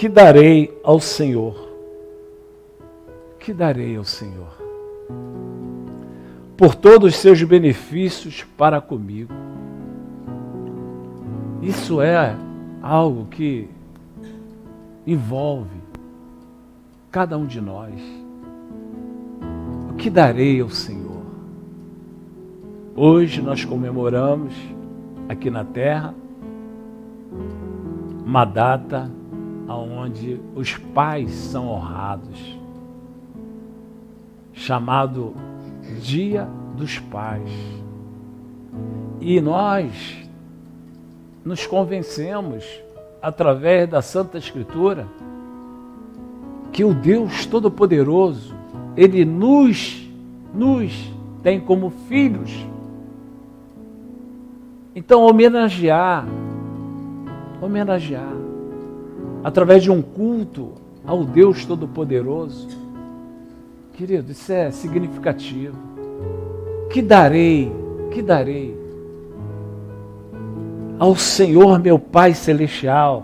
que darei ao Senhor? Que darei ao Senhor? Por todos os seus benefícios para comigo. Isso é algo que envolve cada um de nós. O que darei ao Senhor? Hoje nós comemoramos aqui na terra uma data onde os pais são honrados, chamado Dia dos Pais. E nós nos convencemos, através da Santa Escritura, que o Deus Todo-Poderoso, Ele nos tem como filhos. Então, homenagear, através de um culto ao Deus Todo-Poderoso, querido, isso é significativo. Que darei ao Senhor meu Pai Celestial,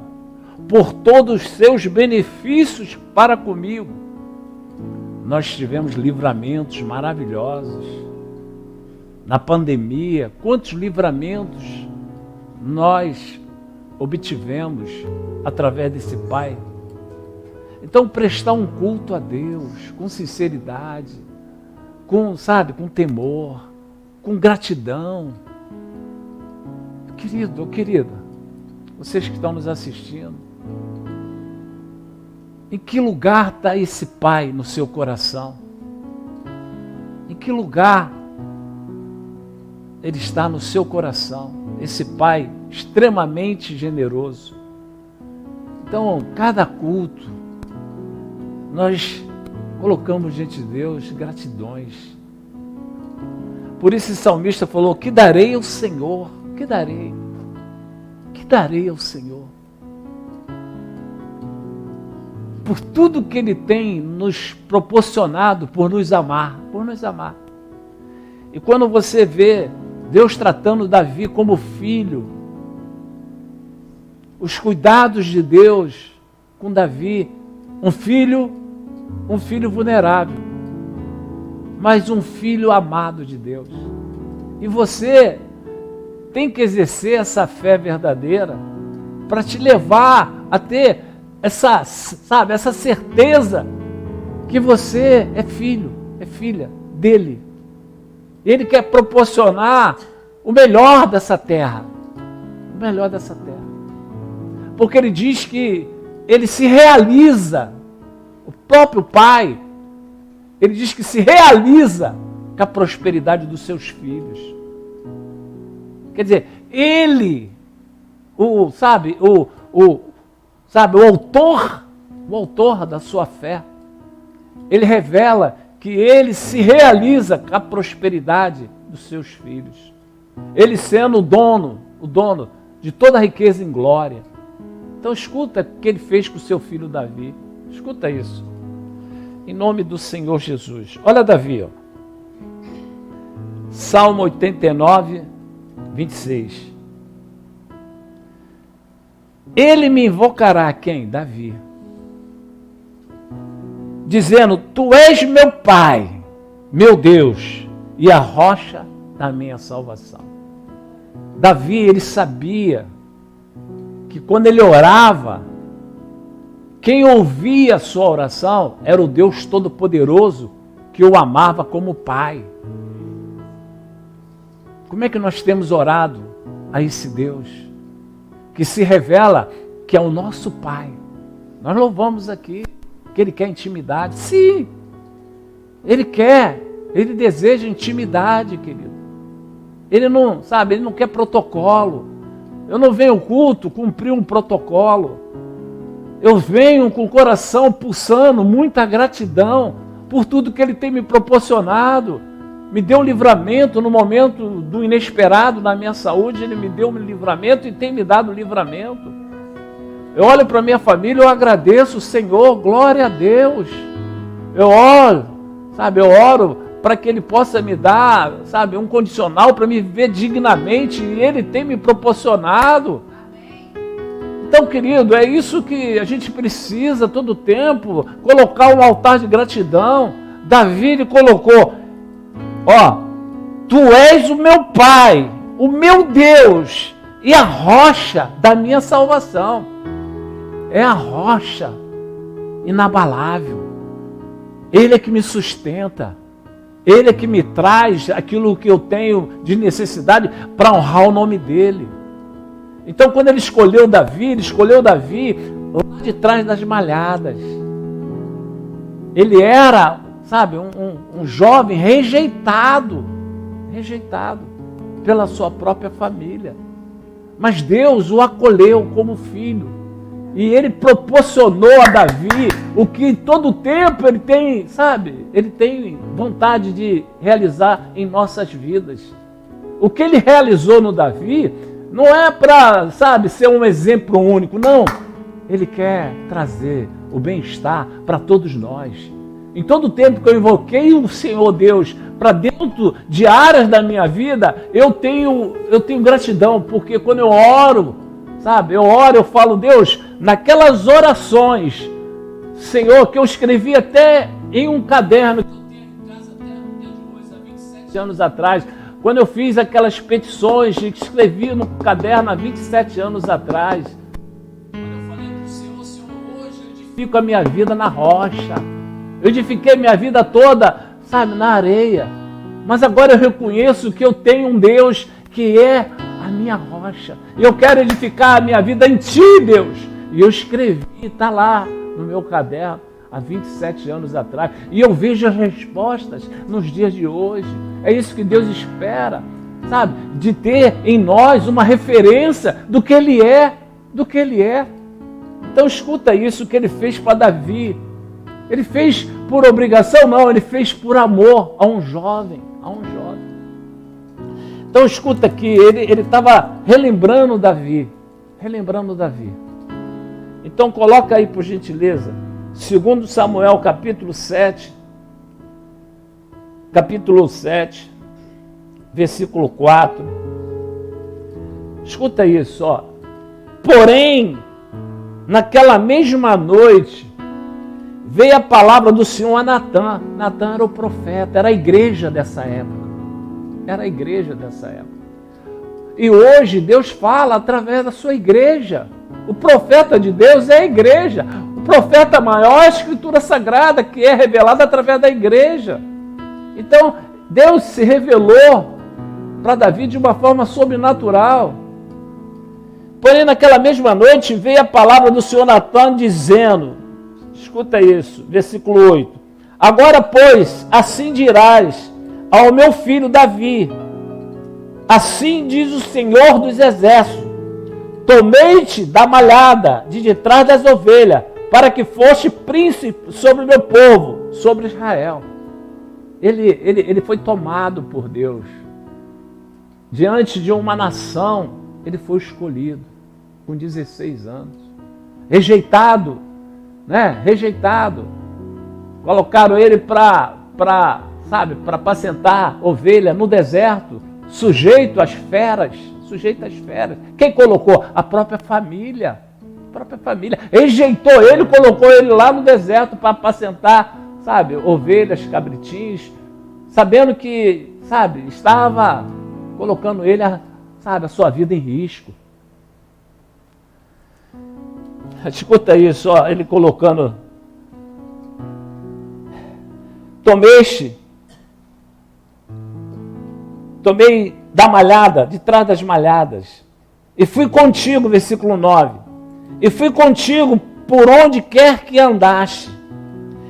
por todos os seus benefícios para comigo. Nós tivemos livramentos maravilhosos. Na pandemia, quantos livramentos nós obtivemos através desse Pai. Então, prestar um culto a Deus com sinceridade, com temor, com gratidão. Querido ou querida, vocês que estão nos assistindo, em que lugar está esse Pai no seu coração? Em que lugar Ele está no seu coração? Esse Pai extremamente generoso. Então, cada culto, nós colocamos diante de Deus gratidões. Por isso esse salmista falou, que darei ao Senhor? Que darei? Que darei ao Senhor? Por tudo que Ele tem nos proporcionado, por nos amar. E quando você vê Deus tratando Davi como filho, os cuidados de Deus com Davi, um filho vulnerável, mas um filho amado de Deus. E você tem que exercer essa fé verdadeira para te levar a ter essa certeza que você é filho, é filha dele. Ele quer proporcionar o melhor dessa terra. O melhor dessa terra. Porque Ele diz que Ele se realiza, o próprio Pai, Ele diz que se realiza com a prosperidade dos seus filhos. Quer dizer, Ele, o autor da sua fé, Ele revela que Ele se realiza com a prosperidade dos seus filhos. Ele sendo o dono de toda a riqueza em glória. Então escuta o que Ele fez com o seu filho Davi. Escuta isso. Em nome do Senhor Jesus. Olha Davi, ó. Salmo 89, 26. Ele me invocará quem? Davi. Dizendo, tu és meu Pai, meu Deus, e a rocha da minha salvação. Davi, ele sabia que quando ele orava, quem ouvia a sua oração era o Deus Todo-Poderoso, que o amava como Pai. Como é que nós temos orado a esse Deus, que se revela que é o nosso Pai? Nós louvamos aqui que Ele quer intimidade. Sim, Ele quer, Ele deseja intimidade, querido. Ele não quer protocolo. Eu não venho ao culto cumprir um protocolo. Eu venho com o coração pulsando, muita gratidão por tudo que Ele tem me proporcionado. Me deu livramento no momento do inesperado na minha saúde. Ele me deu um livramento e tem me dado livramento. Eu olho para a minha família, eu agradeço o Senhor, glória a Deus. Eu oro para que Ele possa me dar, um condicional para me viver dignamente. E Ele tem me proporcionado. Então, querido, é isso que a gente precisa todo tempo, colocar um altar de gratidão. Davi ele colocou, ó, tu és o meu Pai, o meu Deus e a rocha da minha salvação. É a rocha inabalável. Ele é que me sustenta. Ele é que me traz aquilo que eu tenho de necessidade para honrar o nome dele. Então, quando ele escolheu Davi lá de trás das malhadas. Ele era, sabe, um jovem rejeitado pela sua própria família. Mas Deus o acolheu como filho. E ele proporcionou a Davi o que todo tempo ele tem, sabe, ele tem vontade de realizar em nossas vidas. O que ele realizou no Davi não é para, sabe, ser um exemplo único, não. Ele quer trazer o bem-estar para todos nós. Em todo tempo que eu invoquei o Senhor Deus para dentro de áreas da minha vida, eu tenho gratidão, porque quando eu oro, sabe, eu falo, Deus, naquelas orações, Senhor, que eu escrevi até em um caderno que eu tenho em casa até no dia de hoje, há 27 anos atrás, quando eu fiz aquelas petições que escrevi no caderno há 27 anos atrás, quando eu falei para o Senhor, hoje eu edifico a minha vida na rocha, eu edifiquei minha vida toda, sabe, na areia, mas agora eu reconheço que eu tenho um Deus que é a minha rocha, e eu quero edificar a minha vida em Ti, Deus, e eu escrevi, está lá no meu caderno, há 27 anos atrás, e eu vejo as respostas nos dias de hoje. É isso que Deus espera, sabe? De ter em nós uma referência do que Ele é, Então escuta isso que Ele fez para Davi. Ele fez por obrigação? Não, Ele fez por amor a um jovem, Então escuta aqui, ele estava relembrando Davi. Então coloca aí, por gentileza, 2 Samuel capítulo 7, versículo 4. Escuta isso, ó. Porém, naquela mesma noite, veio a palavra do Senhor a Natã. Natã era o profeta, era a igreja dessa época. E hoje Deus fala através da sua igreja. O profeta de Deus é a igreja. O profeta maior é a Escritura Sagrada, que é revelada através da igreja. Então, Deus se revelou para Davi de uma forma sobrenatural. Porém, naquela mesma noite, veio a palavra do Senhor Natã dizendo, escuta isso, versículo 8. Agora, pois, assim dirás ao meu filho Davi, assim diz o Senhor dos Exércitos, tomei-te da malhada de detrás das ovelhas, para que fosse príncipe sobre o meu povo, sobre Israel. Ele foi tomado por Deus. Diante de uma nação, ele foi escolhido, com 16 anos. Rejeitado, né? Rejeitado. Colocaram ele para apacentar ovelha no deserto, sujeito às feras. Quem colocou? A própria família. Rejeitou ele, colocou ele lá no deserto para apacentar, sabe, ovelhas, cabritinhos, sabendo que, sabe, estava colocando ele, sabe, a sua vida em risco. Escuta isso, ó, ele colocando, tomei da malhada, de trás das malhadas, e fui contigo, versículo 9, e fui contigo por onde quer que andaste,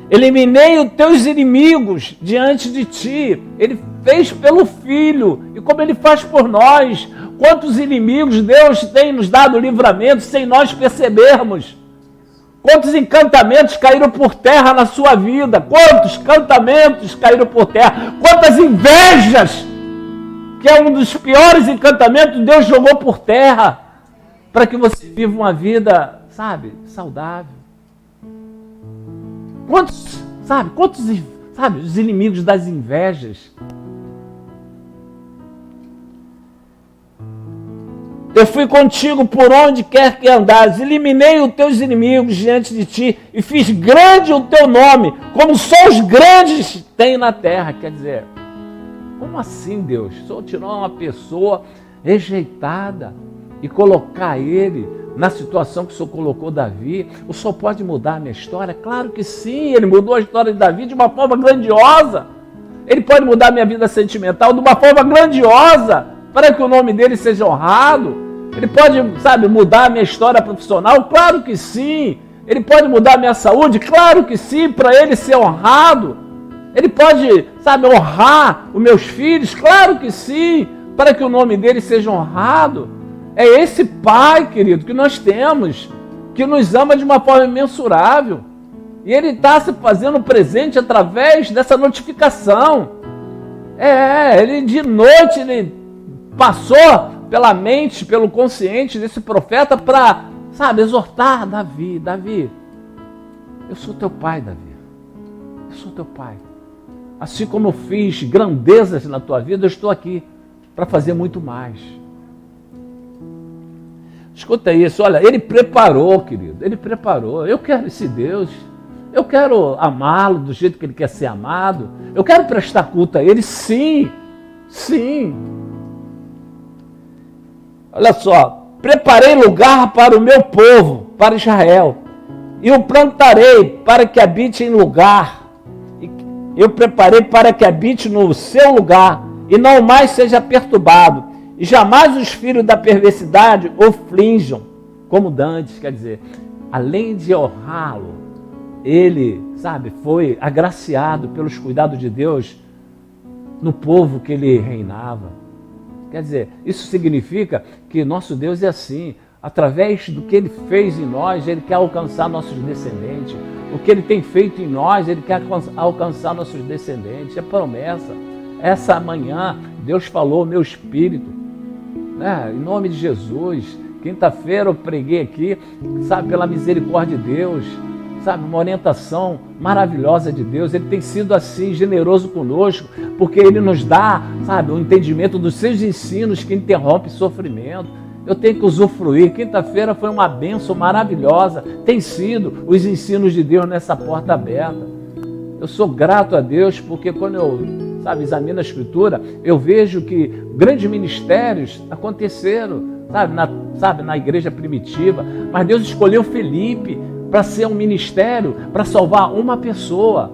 eliminei os teus inimigos diante de ti. Ele fez pelo Filho, e como Ele faz por nós. Quantos inimigos Deus tem nos dado livramento sem nós percebermos? Quantos encantamentos caíram por terra na sua vida? Quantos encantamentos caíram por terra? Quantas invejas, que é um dos piores encantamentos, Deus jogou por terra, para que você viva uma vida, sabe, saudável. Quantos os inimigos das invejas? Eu fui contigo por onde quer que andares, eliminei os teus inimigos diante de ti e fiz grande o teu nome, como só os grandes têm na terra. Quer dizer, como assim, Deus? Só tirar uma pessoa rejeitada e colocar ele na situação que o Senhor colocou Davi, o Senhor pode mudar a minha história? Claro que sim, ele mudou a história de Davi de uma forma grandiosa. Ele pode mudar a minha vida sentimental de uma forma grandiosa, para que o nome dele seja honrado. Ele pode, mudar a minha história profissional? Claro que sim. Ele pode mudar a minha saúde? Claro que sim, para ele ser honrado. Ele pode, honrar os meus filhos? Claro que sim, para que o nome dele seja honrado. É esse Pai, querido, que nós temos, que nos ama de uma forma imensurável. E Ele está se fazendo presente através dessa notificação. Ele de noite, ele passou pela mente, pelo consciente desse profeta para, exortar Davi. Davi, eu sou teu pai, Davi. Eu sou teu pai. Assim como eu fiz grandezas na tua vida, eu estou aqui para fazer muito mais. Escuta isso, olha, ele preparou, querido, ele preparou. Eu quero esse Deus, eu quero amá-lo do jeito que ele quer ser amado, eu quero prestar culto a ele, sim, sim. Olha só, preparei lugar para o meu povo, para Israel, e o plantarei para que habite em lugar. Eu preparei para que habite no seu lugar, e não mais seja perturbado. E jamais os filhos da perversidade o flinjam, como dantes. Quer dizer, além de honrá-lo, ele, foi agraciado pelos cuidados de Deus no povo que ele reinava. Quer dizer, isso significa que nosso Deus é assim, através do que ele fez em nós, ele quer alcançar nossos descendentes. O que ele tem feito em nós, ele quer alcançar nossos descendentes. É promessa. Essa manhã, Deus falou, meu espírito, em nome de Jesus. Quinta-feira eu preguei aqui, pela misericórdia de Deus, uma orientação maravilhosa de Deus. Ele tem sido assim, generoso conosco, porque ele nos dá, o entendimento dos seus ensinos que interrompe sofrimento. Eu tenho que usufruir. Quinta-feira foi uma bênção maravilhosa, tem sido os ensinos de Deus nessa porta aberta. Eu sou grato a Deus, porque quando eu examino a Escritura, eu vejo que grandes ministérios aconteceram, na igreja primitiva, mas Deus escolheu Felipe para ser um ministério, para salvar uma pessoa.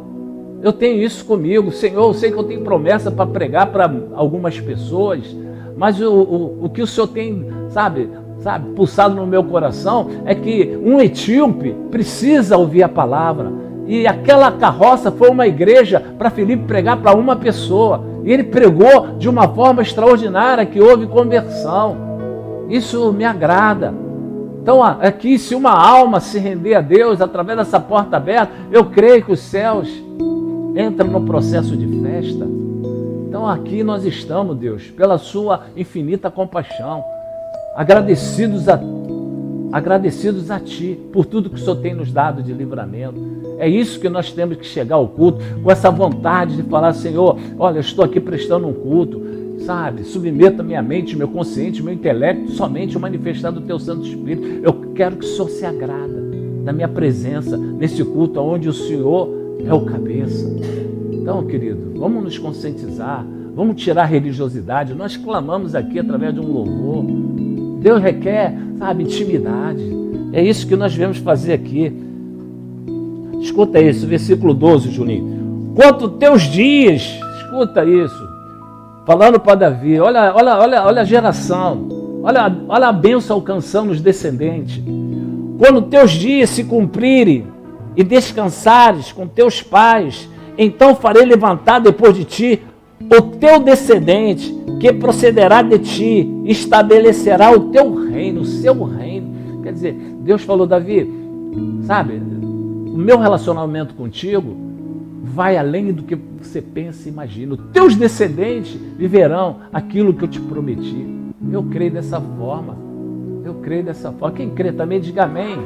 Eu tenho isso comigo, Senhor, eu sei que eu tenho promessa para pregar para algumas pessoas, mas o que o Senhor tem, pulsado no meu coração é que um etíope precisa ouvir a palavra. E aquela carroça foi uma igreja para Filipe pregar para uma pessoa. E ele pregou de uma forma extraordinária, que houve conversão. Isso me agrada. Então aqui, se uma alma se render a Deus através dessa porta aberta, eu creio que os céus entram no processo de festa. Então aqui nós estamos, Deus, pela sua infinita compaixão, agradecidos a Ti por tudo que o Senhor tem nos dado de livramento. É isso que nós temos que chegar ao culto, com essa vontade de falar, Senhor, olha, eu estou aqui prestando um culto, submeta minha mente, meu consciente, meu intelecto, somente o manifestar do Teu Santo Espírito. Eu quero que o Senhor se agrada da minha presença nesse culto, onde o Senhor é o cabeça. Então, querido, vamos nos conscientizar, vamos tirar a religiosidade. Nós clamamos aqui através de um louvor. Deus requer, intimidade. É isso que nós viemos fazer aqui. Escuta isso, versículo 12, Juninho. Quanto teus dias, escuta isso, falando para Davi, olha a geração, olha a bênção alcançando os descendentes. Quando teus dias se cumprirem e descansares com teus pais, então farei levantar depois de ti o teu descendente, que procederá de ti, estabelecerá o teu reino, o seu reino. Quer dizer, Deus falou, Davi, o meu relacionamento contigo vai além do que você pensa e imagina. Os teus descendentes viverão aquilo que eu te prometi. Eu creio dessa forma. Eu creio dessa forma. Quem crê também, diga amém.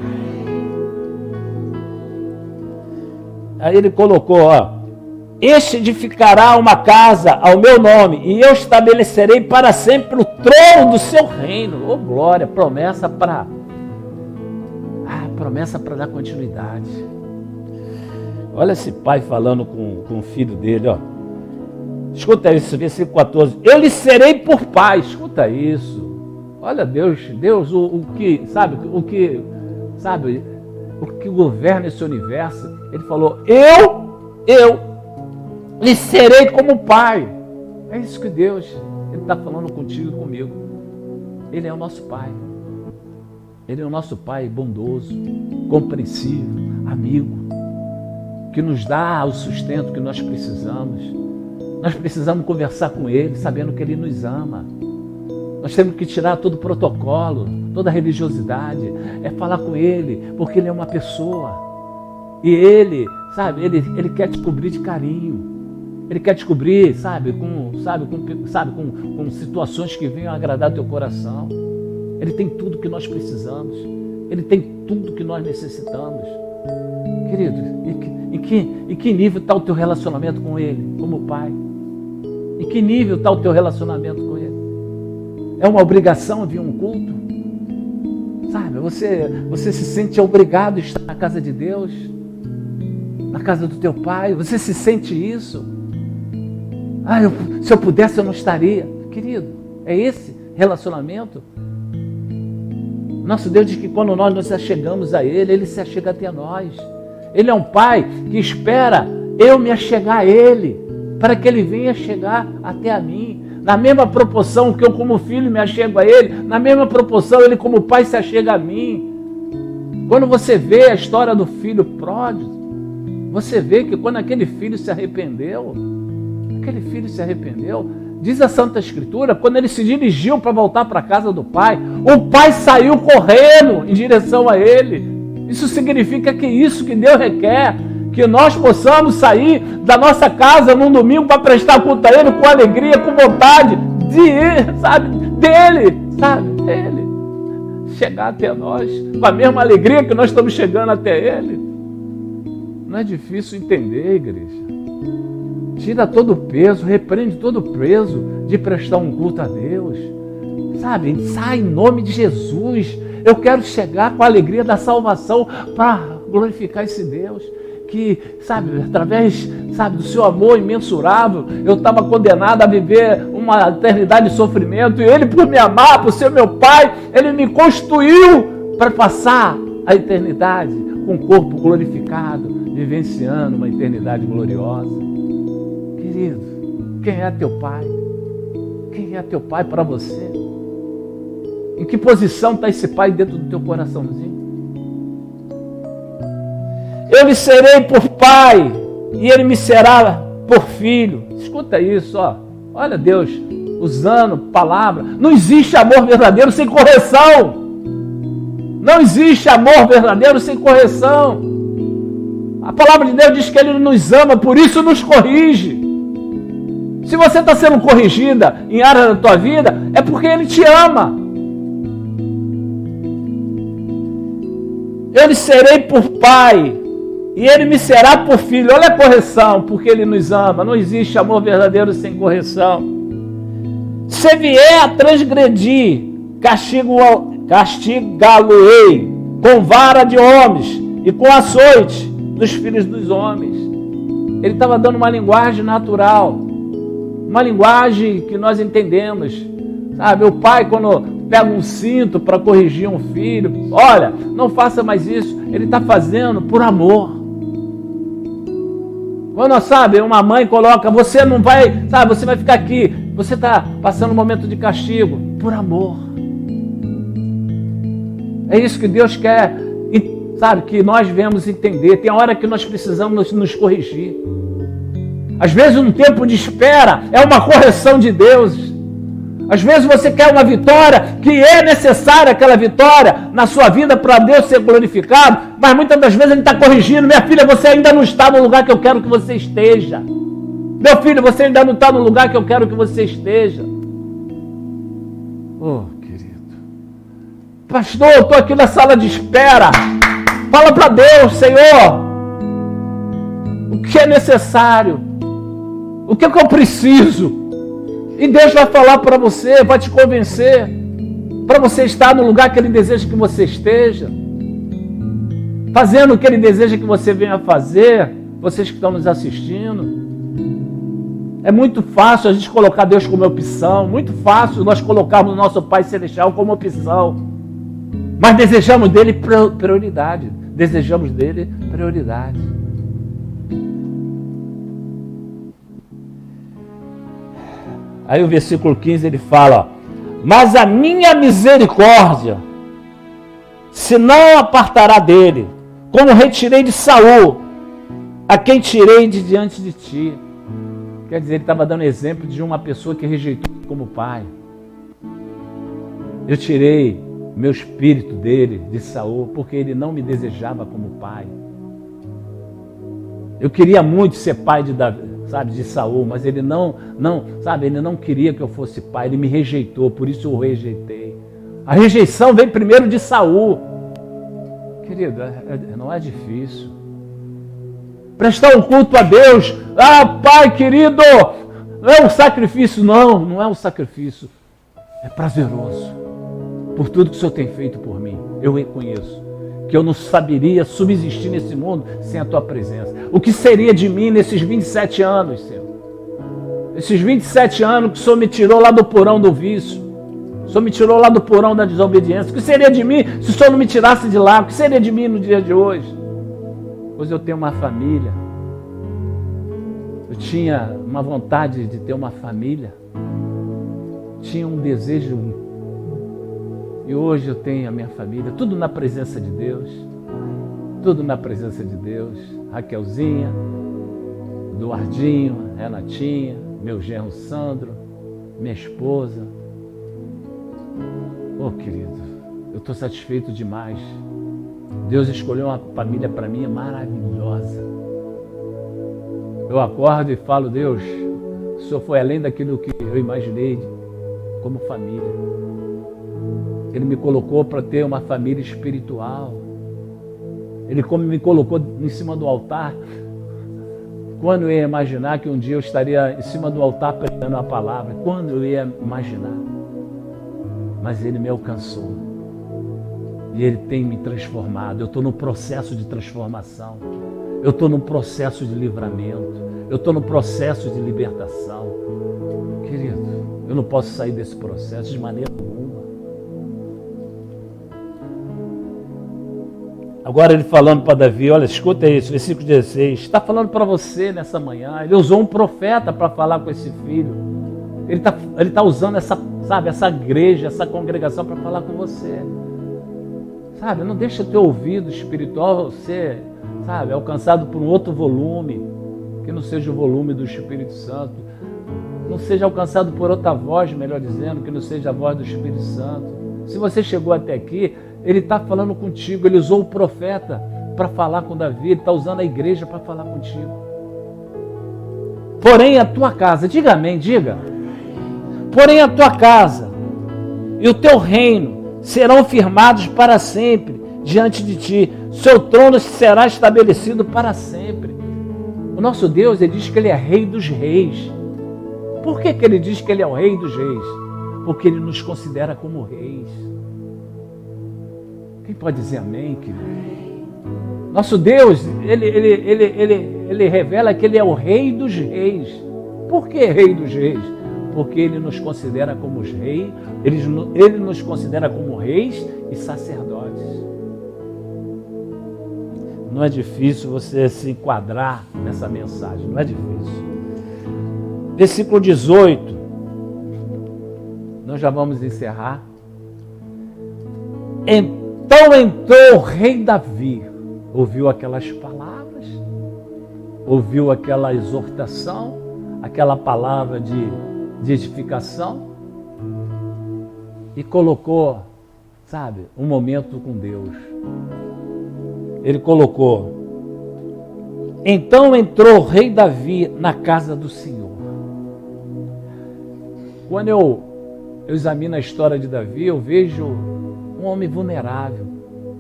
Aí ele colocou, este edificará uma casa ao meu nome, e eu estabelecerei para sempre o trono do seu reino. Oh, glória, promessa para dar continuidade. Olha esse pai falando com o filho dele, ó. Escuta isso, versículo 14. Eu lhe serei por pai. Escuta isso. Olha Deus, o que governa esse universo. Ele falou, eu lhe serei como pai. É isso que Deus, Ele está falando contigo e comigo. Ele é o nosso pai. Ele é o nosso pai bondoso, compreensível, amigo, que nos dá o sustento que nós precisamos. Nós precisamos conversar com Ele, sabendo que Ele nos ama. Nós temos que tirar todo o protocolo, toda a religiosidade, é falar com Ele, porque Ele é uma pessoa. E Ele, sabe, Ele quer te cobrir de carinho. Ele quer te cobrir, com situações que venham agradar teu coração. Ele tem tudo que nós precisamos. Ele tem tudo que nós necessitamos. Querido, em que nível está o teu relacionamento com Ele, como pai? Em que nível está o teu relacionamento com Ele? É uma obrigação vir a um culto? Sabe, você se sente obrigado a estar na casa de Deus? Na casa do teu pai? Você se sente isso? Se eu pudesse eu não estaria. Querido, é esse relacionamento? Nosso Deus diz que quando nós nos achegamos a Ele, Ele se achega até nós. Ele é um pai que espera eu me achegar a Ele, para que Ele venha chegar até a mim. Na mesma proporção que eu como filho me achego a Ele, na mesma proporção Ele como pai se achega a mim. Quando você vê a história do filho pródigo, você vê que quando aquele filho se arrependeu, diz a Santa Escritura, quando ele se dirigiu para voltar para a casa do pai, o pai saiu correndo em direção a ele. Isso significa que isso que Deus requer, que nós possamos sair da nossa casa num domingo para prestar culto a Ele com alegria, com vontade dele. Chegar até nós com a mesma alegria que nós estamos chegando até Ele. Não é difícil entender, igreja. Tira todo o peso, repreende todo o peso de prestar um culto a Deus. Sai em nome de Jesus. Eu quero chegar com a alegria da salvação para glorificar esse Deus. Que, através, do seu amor imensurável, eu estava condenado a viver uma eternidade de sofrimento. E Ele, por me amar, por ser meu Pai, Ele me constituiu para passar a eternidade com o corpo glorificado, vivenciando uma eternidade gloriosa. Querido, quem é teu pai? Quem é teu pai para você? Em que posição está esse pai dentro do teu coraçãozinho? Eu lhe serei por pai e ele me será por filho. Escuta isso, ó. Olha Deus usando palavra. Não existe amor verdadeiro sem correção. Não existe amor verdadeiro sem correção. A palavra de Deus diz que Ele nos ama, por isso nos corrige. Se você está sendo corrigida em área da tua vida, é porque Ele te ama. Eu lhe serei por pai e Ele me será por filho. Olha a correção, porque Ele nos ama. Não existe amor verdadeiro sem correção. Se vier a transgredir, castigá-lo-ei com vara de homens e com açoite dos filhos dos homens. Ele estava dando uma linguagem natural, uma linguagem que nós entendemos. O pai, quando pega um cinto para corrigir um filho, olha, não faça mais isso. Ele está fazendo por amor. Quando, uma mãe coloca, você não vai, você vai ficar aqui. Você está passando um momento de castigo por amor. É isso que Deus quer, que nós devemos entender. Tem hora que nós precisamos nos corrigir. Às vezes um tempo de espera é uma correção de Deus. Às vezes você quer uma vitória, que é necessária aquela vitória na sua vida para Deus ser glorificado, mas muitas das vezes Ele está corrigindo. Minha filha, você ainda não está no lugar que eu quero que você esteja. Meu filho, você ainda não está no lugar que eu quero que você esteja. Oh, querido. Pastor, eu estou aqui na sala de espera. Fala para Deus, Senhor, o que é necessário O que é que eu preciso? E Deus vai falar para você, vai te convencer, para você estar no lugar que Ele deseja que você esteja, fazendo o que Ele deseja que você venha fazer, vocês que estão nos assistindo. É muito fácil a gente colocar Deus como opção, muito fácil nós colocarmos o nosso Pai Celestial como opção, mas desejamos dele prioridade, desejamos dele prioridade. Aí o versículo 15 ele fala, ó, mas a minha misericórdia se não apartará dele, como retirei de Saul, a quem tirei de diante de ti. Quer dizer, ele estava dando exemplo de uma pessoa que rejeitou como pai. Eu tirei meu espírito dele, de Saul, porque ele não me desejava como pai. Eu queria muito ser pai de Davi, sabe, de Saul, mas ele ele não queria que eu fosse pai, ele me rejeitou, por isso eu o rejeitei. A rejeição vem primeiro de Saul. Querido, não é difícil. Prestar um culto a Deus, Pai querido, não é um sacrifício, não é um sacrifício, é prazeroso, por tudo que o Senhor tem feito por mim. Eu reconheço que eu não saberia subsistir nesse mundo sem a Tua presença. O que seria de mim nesses 27 anos, Senhor? Esses 27 anos que o Senhor me tirou lá do porão do vício, o Senhor me tirou lá do porão da desobediência. O que seria de mim se o Senhor não me tirasse de lá? O que seria de mim no dia de hoje? Hoje eu tenho uma família. Eu tinha uma vontade de ter uma família. Tinha um desejo. E hoje eu tenho a minha família. Tudo na presença de Deus. Tudo na presença de Deus. Raquelzinha, Eduardinho, Renatinha, meu genro Sandro, minha esposa. Oh, querido, eu estou satisfeito demais. Deus escolheu uma família para mim maravilhosa. Eu acordo e falo, Deus, o Senhor foi além daquilo que eu imaginei como família. Ele me colocou para ter uma família espiritual. Ele me colocou em cima do altar. Quando eu ia imaginar que um dia eu estaria em cima do altar pregando a palavra? Quando eu ia imaginar? Mas Ele me alcançou. E Ele tem me transformado. Eu estou no processo de transformação. Eu estou no processo de livramento. Eu estou no processo de libertação. Querido, eu não posso sair desse processo de maneira alguma. Agora ele falando para Davi, olha, escuta isso, versículo 16. Está falando para você nessa manhã. Ele usou um profeta para falar com esse filho. Ele tá usando essa igreja, essa congregação para falar com você. Sabe, não deixa teu ouvido espiritual ser, alcançado por um outro volume, que não seja o volume do Espírito Santo. Não seja alcançado por outra voz, melhor dizendo, que não seja a voz do Espírito Santo. Se você chegou até aqui, Ele está falando contigo. Ele usou o profeta para falar com Davi. Ele está usando a igreja para falar contigo. Porém a tua casa, diga amém, diga. Porém a tua casa e o teu reino serão firmados para sempre diante de ti. Seu trono será estabelecido para sempre. O nosso Deus, Ele diz que Ele é Rei dos Reis. Por que Ele diz que Ele é o Rei dos Reis? Porque Ele nos considera como reis. Quem pode dizer amém, querido? Nosso Deus, Ele revela que Ele é o Rei dos Reis. Por que Rei dos Reis? Porque Ele nos considera como os reis, Ele nos considera como reis e sacerdotes. Não é difícil você se enquadrar nessa mensagem, não é difícil. Versículo 18, nós já vamos encerrar. Então entrou o rei Davi, ouviu aquelas palavras, ouviu aquela exortação, aquela palavra de edificação e colocou, um momento com Deus. Ele colocou, então entrou o rei Davi na casa do Senhor. Quando eu examino a história de Davi, eu vejo um homem vulnerável,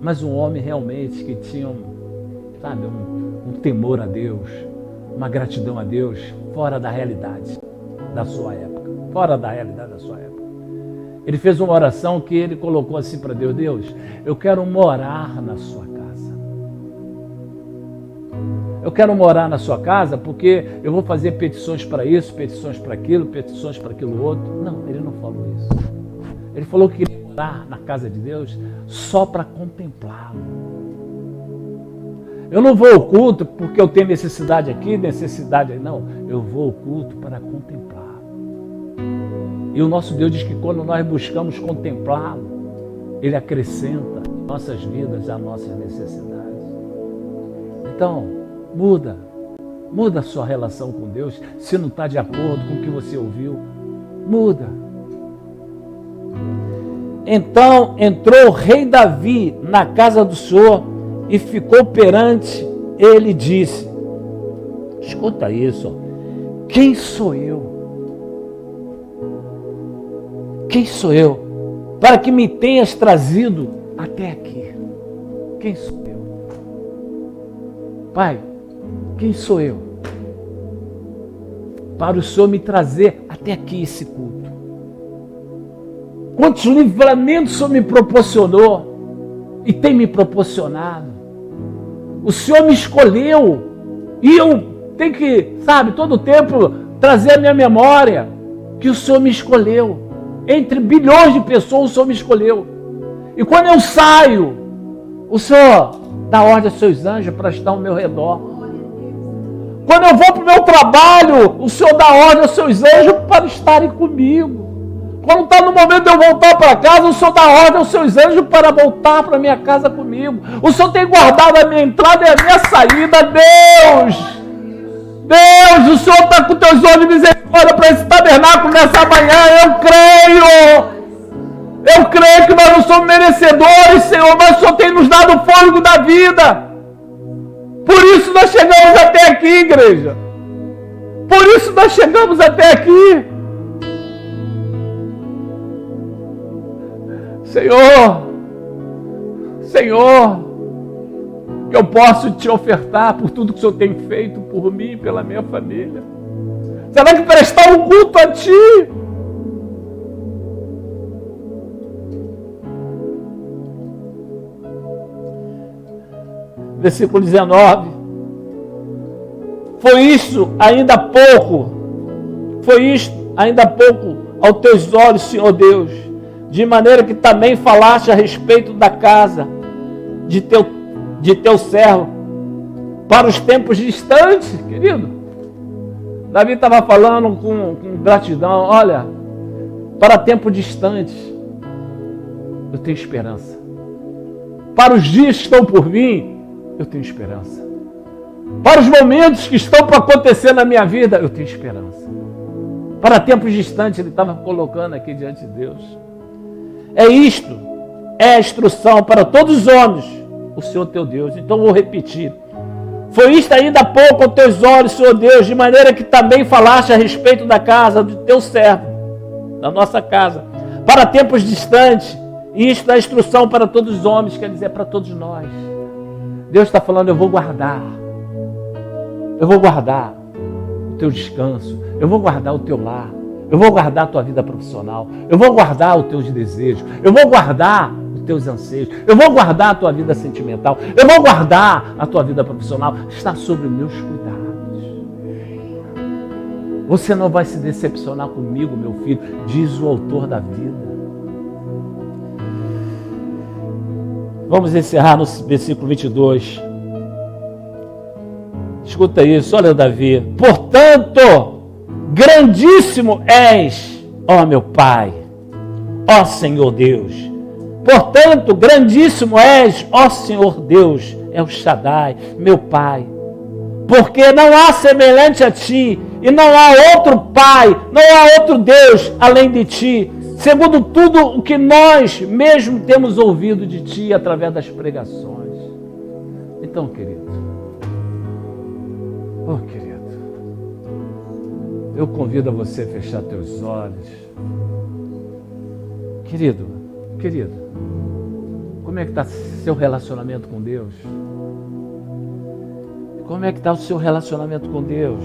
mas um homem realmente que tinha um temor a Deus, uma gratidão a Deus fora da realidade da sua época. Fora da realidade da sua época. Ele fez uma oração que ele colocou assim para Deus: Deus, eu quero morar na sua casa. Eu quero morar na sua casa porque eu vou fazer petições para isso, petições para aquilo outro. Não, ele não falou isso. Ele falou que queria morar na casa de Deus só para contemplá-lo. Eu não vou ao culto porque eu tenho necessidade aqui, necessidade aí. Não, eu vou ao culto para contemplá-lo. E o nosso Deus diz que quando nós buscamos contemplá-lo, Ele acrescenta em nossas vidas as nossas necessidades. Então, muda a sua relação com Deus. Se não está de acordo com o que você ouviu, muda. Então entrou o rei Davi na casa do Senhor e ficou perante ele e disse: escuta isso, quem sou eu? Quem sou eu para que me tenhas trazido até aqui? Quem sou eu? Pai, quem sou eu para o Senhor me trazer até aqui esse culto? Quantos livramentos o Senhor me proporcionou e tem me proporcionado? O Senhor me escolheu e eu tenho que, todo o tempo trazer a minha memória que o Senhor me escolheu. Entre bilhões de pessoas o Senhor me escolheu. E quando eu saio, o Senhor dá ordem aos seus anjos para estar ao meu redor. Quando eu vou para o meu trabalho, o Senhor dá ordem aos seus anjos para estarem comigo. Quando está no momento de eu voltar para casa, o Senhor dá ordem aos seus anjos para voltar para a minha casa comigo. O Senhor tem guardado a minha entrada e a minha saída. Deus, o Senhor está com teus olhos de misericórdia para esse tabernáculo nessa manhã. Eu creio que nós não somos merecedores, Senhor, mas o Senhor tem nos dado o fôlego da vida. Por isso nós chegamos até aqui, igreja. Por isso nós chegamos até aqui. Senhor, eu posso te ofertar por tudo que o Senhor tem feito por mim e pela minha família. Será que prestar um culto a Ti? Versículo 19. Foi isto ainda pouco aos teus olhos, Senhor Deus, de maneira que também falaste a respeito da casa de teu servo para os tempos distantes, querido. Davi estava falando com gratidão: olha, para tempos distantes eu tenho esperança. Para os dias que estão por vir, eu tenho esperança. Para os momentos que estão para acontecer na minha vida, eu tenho esperança. Para tempos distantes, ele estava colocando aqui diante de Deus. É a instrução para todos os homens, o Senhor teu Deus. Então vou repetir. Foi isto ainda há pouco aos teus olhos, Senhor Deus, de maneira que também falaste a respeito da casa do teu servo, da nossa casa, para tempos distantes. E isto é a instrução para todos os homens, quer dizer, para todos nós. Deus está falando: eu vou guardar o teu descanso, eu vou guardar o teu lar, eu vou guardar a tua vida profissional, eu vou guardar os teus desejos, eu vou guardar os teus anseios, eu vou guardar a tua vida sentimental, eu vou guardar a tua vida profissional. Está sob meus cuidados. Você não vai se decepcionar comigo, meu filho, diz o autor da vida. Vamos encerrar no versículo 22. Escuta isso, olha Davi. Portanto, grandíssimo és, ó meu Pai, ó Senhor Deus. Portanto, grandíssimo és, ó Senhor Deus, é o Shaddai, meu Pai. Porque não há semelhante a Ti, e não há outro Pai, não há outro Deus além de Ti, segundo tudo o que nós mesmo temos ouvido de Ti através das pregações. Então, querido, eu convido a você a fechar teus olhos. Querido, como é que está seu relacionamento com Deus? Como é que está o seu relacionamento com Deus?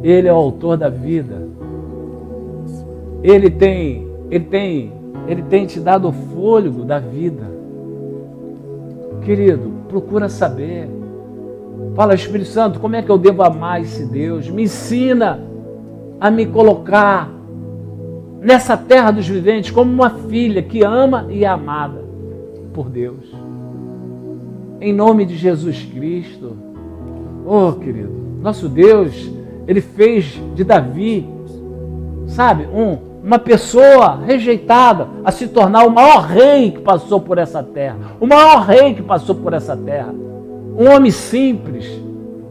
Ele é o autor da vida. Ele tem te dado o fôlego da vida. Querido, procura saber. Fala, Espírito Santo, como é que eu devo amar esse Deus? Me ensina a me colocar nessa terra dos viventes como uma filha que ama e é amada por Deus. Em nome de Jesus Cristo. Oh, querido, nosso Deus, Ele fez de Davi, sabe, uma pessoa rejeitada a se tornar o maior rei que passou por essa terra. O maior rei que passou por essa terra. Um homem simples,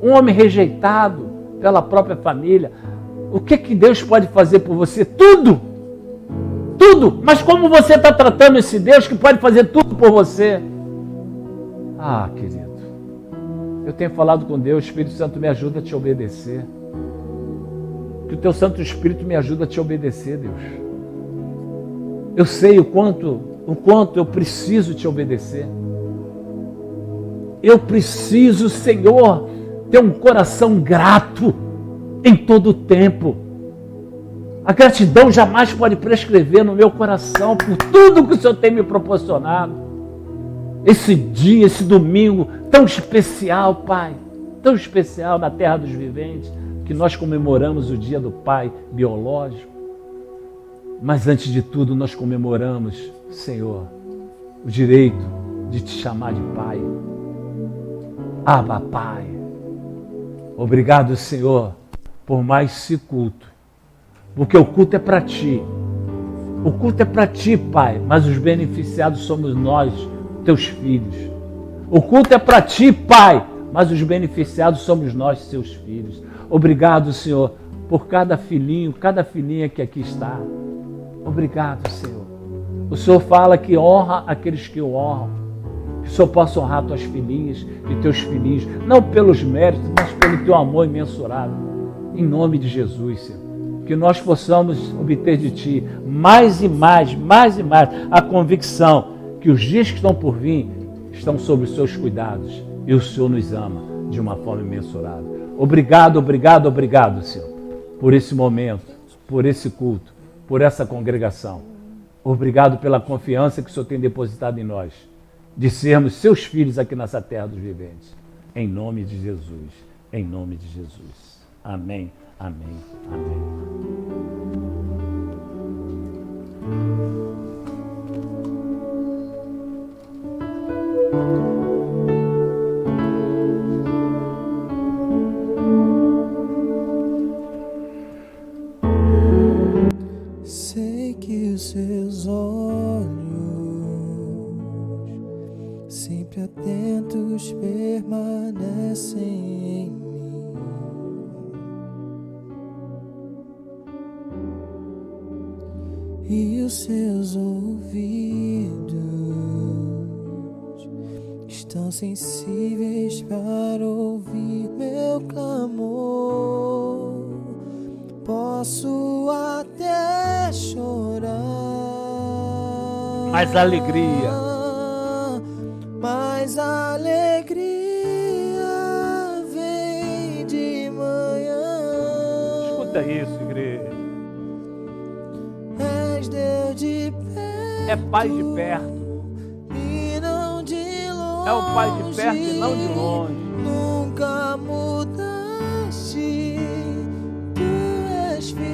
um homem rejeitado pela própria família. O que Deus pode fazer por você? Tudo! Tudo! Mas como você está tratando esse Deus que pode fazer tudo por você? Ah, querido, eu tenho falado com Deus, o Espírito Santo me ajuda a te obedecer. Que o teu Santo Espírito me ajuda a te obedecer, Deus. Eu sei o quanto eu preciso te obedecer. Eu preciso, Senhor, ter um coração grato em todo o tempo. A gratidão jamais pode prescrever no meu coração por tudo que o Senhor tem me proporcionado. Esse dia, esse domingo tão especial, Pai, tão especial na terra dos viventes, que nós comemoramos o dia do Pai biológico. Mas antes de tudo nós comemoramos, Senhor, o direito de te chamar de Pai. Abba, Pai. Obrigado, Senhor, por mais esse culto. Porque o culto é para Ti. O culto é para Ti, Pai, mas os beneficiados somos nós, Teus filhos. O culto é para Ti, Pai, mas os beneficiados somos nós, Seus filhos. Obrigado, Senhor, por cada filhinho, cada filhinha que aqui está. Obrigado, Senhor. O Senhor fala que honra aqueles que o honram. Que o Senhor possa honrar tuas filhinhas e teus filhinhos, não pelos méritos, mas pelo teu amor imensurável. Em nome de Jesus, Senhor. Que nós possamos obter de Ti mais e mais a convicção que os dias que estão por vir estão sob os Seus cuidados e o Senhor nos ama de uma forma imensurável. Obrigado, obrigado, obrigado, Senhor, por esse momento, por esse culto, por essa congregação. Obrigado pela confiança que o Senhor tem depositado em nós, de sermos Seus filhos aqui nessa terra dos viventes. Em nome de Jesus, em nome de Jesus. Amém, amém, amém. Sei que os seus olhos, sempre atentos, permanecem em mim. E os seus ouvidos estão sensíveis para ouvir meu clamor. Posso até chorar, Mais alegria. mas a alegria vem de manhã. Escuta isso, igreja. És Deus de perto, É Pai de perto. e não de longe. É o Pai de perto e não de longe. Nunca mudaste, tu és fiel.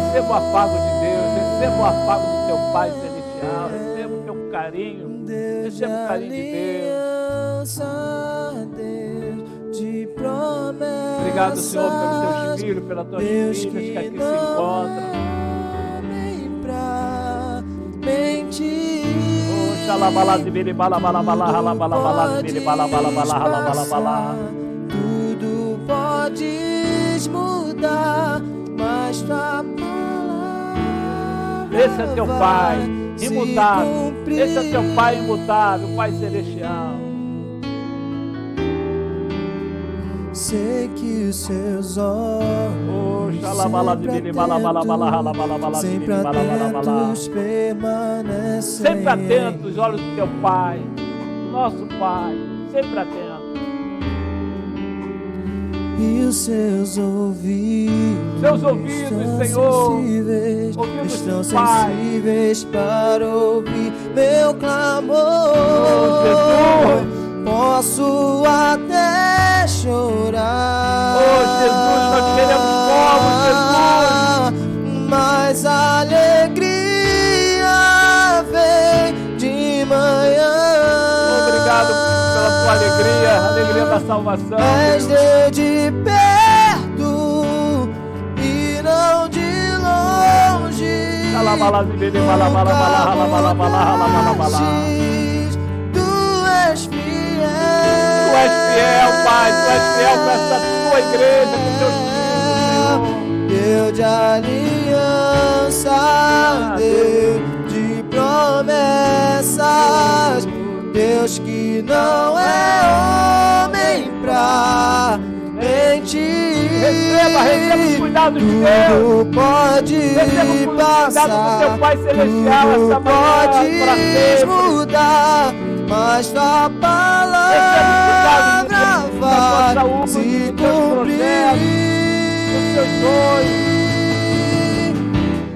Receba o afago de Deus, receba o afago do teu Pai Celestial, receba o teu carinho, receba o carinho de Deus. Deus de promessas. Obrigado, Senhor, pelos teus filhos, pelas tuas Deus filhas que aqui se não encontram. vem pra mentir. Tudo podes mudar, mas tua palavra Esse é teu Pai vai se imutável. cumprir. Esse é teu Pai imutável, Pai Celestial. Sei que os seus olhos sempre atentos permanecem. Sempre atentos os olhos do teu Pai, nosso Pai, sempre atento. e os seus ouvidos, Senhor, sensíveis, ouvidos estão do Pai. sensíveis para ouvir meu clamor. Jesus. Posso até chorar. Jesus, nós queremos como, Jesus. Mas a alegria vem de manhã. Obrigado pela tua alegria, a alegria da salvação. És Deus de perto e não de longe. Tu és fiel. Tu és fiel, Pai, tu és fiel com essa tua igreja, com teus filhos, Deus de aliança, Deus de promessas, Deus que não é homem pra mentir. Receba os cuidados de Deus. Tudo pode passar, do teu Pai Celestial tudo essa manhã, pode para sempre. mudar, mas tua palavra vai se cumprir.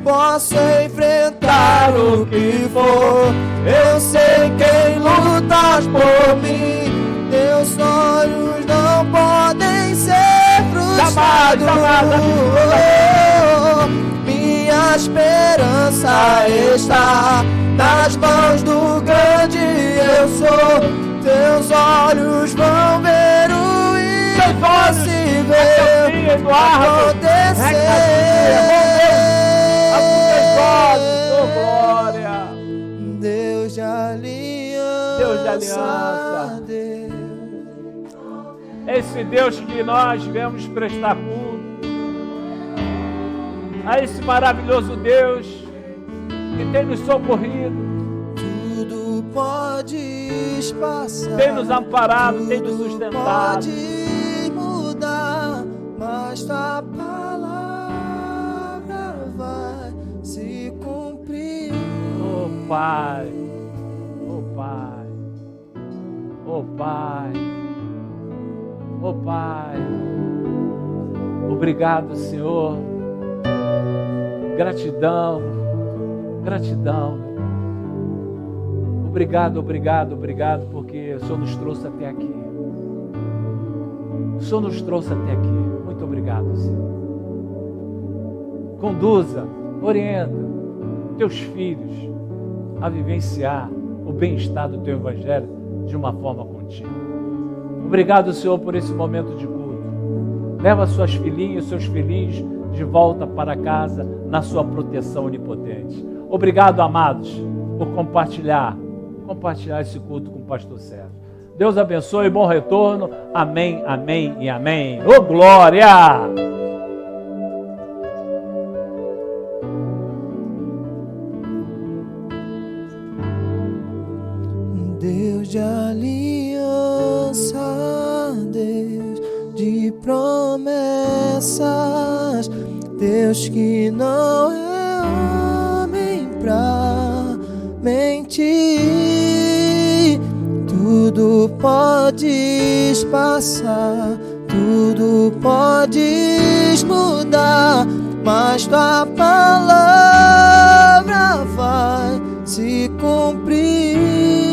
Posso enfrentar o que for, eu sei quem lutas por mim. Teus sonhos não podem ser frustrados. Minha esperança está nas mãos do grande eu sou. Teus olhos vão ver o impossível glória. Deus de aliança, Deus de aliança. Esse Deus que nós viemos prestar culto, a esse maravilhoso Deus que tem nos socorrido, tudo pode passar, tem nos amparado, tem nos sustentado. Pode mudar, mas tua palavra vai se cumprir. Oh Pai, oh Pai, oh Pai, oh Pai, obrigado, Senhor, gratidão, gratidão, obrigado, obrigado, obrigado, porque o Senhor nos trouxe até aqui. O Senhor nos trouxe até aqui. Muito obrigado, Senhor. Conduza, orienta teus filhos a vivenciar o bem-estar do teu evangelho de uma forma contínua. Obrigado, Senhor, por esse momento de culto. Leva suas filhinhas, seus filhinhos de volta para casa na sua proteção onipotente. Obrigado, amados, por compartilhar esse culto com o pastor Sérgio. Deus abençoe, bom retorno. Amém, amém e amém. Ô glória! Deus de aliança, Deus de promessas, Deus que não é homem pra mentir. Tudo podes passar, tudo podes mudar, mas tua palavra vai se cumprir.